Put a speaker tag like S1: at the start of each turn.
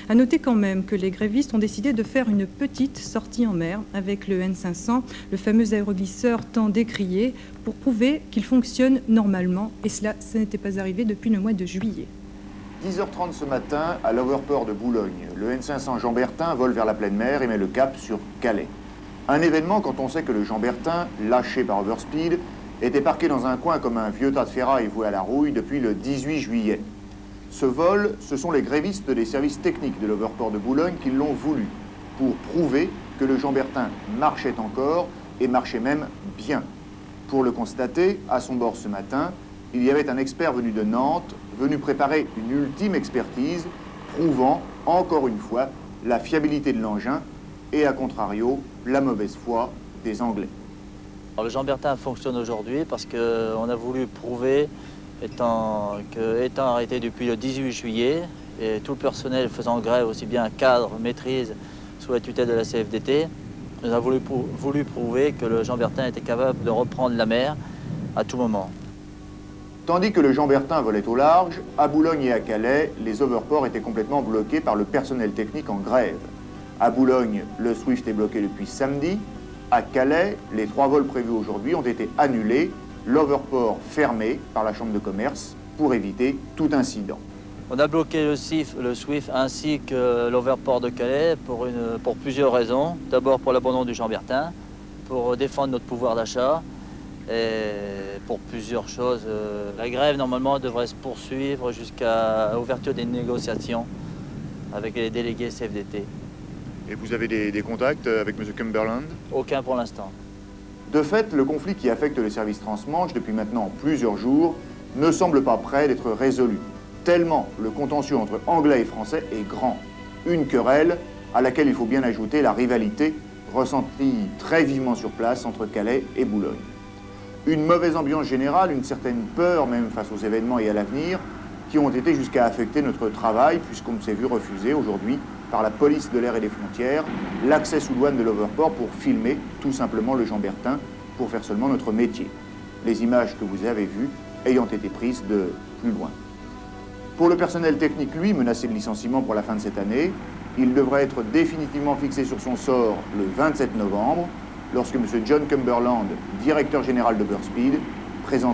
S1: À noter quand même que les grévistes ont décidé de faire une petite sortie en mer avec le N500, le fameux aéroglisseur tant décrié, pour prouver qu'il fonctionne normalement. Et cela, ça n'était pas arrivé depuis le mois de juillet.
S2: 10h30 ce matin, à l'overport de Boulogne, le N500 Jean Bertin vole vers la pleine mer et met le cap sur Calais. Un événement quand on sait que le Jean Bertin, lâché par Overspeed, était parqué dans un coin comme un vieux tas de ferraille voué à la rouille depuis le 18 juillet. Ce vol, ce sont les grévistes des services techniques de l'overport de Boulogne qui l'ont voulu, pour prouver que le Jean Bertin marchait encore et marchait même bien. Pour le constater, à son bord ce matin, il y avait un expert venu de Nantes, venu préparer une ultime expertise, prouvant, encore une fois, la fiabilité de l'engin et, à contrario, la mauvaise foi des Anglais.
S3: Alors, le Jean Bertin fonctionne aujourd'hui parce qu'on a voulu prouver, étant arrêté depuis le 18 juillet, et tout le personnel faisant grève, aussi bien cadre, maîtrise, sous la tutelle de la CFDT, nous avons voulu prouver que le Jean Bertin était capable de reprendre la mer à tout moment.
S2: Tandis que le Jean Bertin volait au large, à Boulogne et à Calais, les overports étaient complètement bloqués par le personnel technique en grève. À Boulogne, le Swift est bloqué depuis samedi. À Calais, les 3 vols prévus aujourd'hui ont été annulés, l'overport fermé par la Chambre de commerce pour éviter tout incident.
S3: On a bloqué le Swift ainsi que l'overport de Calais pour plusieurs raisons. D'abord pour l'abandon du Jean Bertin, pour défendre notre pouvoir d'achat et pour plusieurs choses. La grève normalement devrait se poursuivre jusqu'à l'ouverture des négociations avec les délégués CFDT.
S2: Et vous avez des contacts avec M. Cumberland?
S3: Aucun pour l'instant.
S2: De fait, le conflit qui affecte le service transmanche depuis maintenant plusieurs jours ne semble pas près d'être résolu, tellement le contentieux entre Anglais et Français est grand. Une querelle à laquelle il faut bien ajouter la rivalité ressentie très vivement sur place entre Calais et Boulogne. Une mauvaise ambiance générale, une certaine peur même face aux événements et à l'avenir, qui ont été jusqu'à affecter notre travail, puisqu'on s'est vu refuser aujourd'hui par la police de l'air et des frontières l'accès sous douane de l'overport pour filmer tout simplement le Jean Bertin, pour faire seulement notre métier. Les images que vous avez vues ayant été prises de plus loin. Pour le personnel technique, lui, menacé de licenciement pour la fin de cette année, il devrait être définitivement fixé sur son sort le 27 novembre, lorsque M. John Cumberland, directeur général d'Overspeed, présentera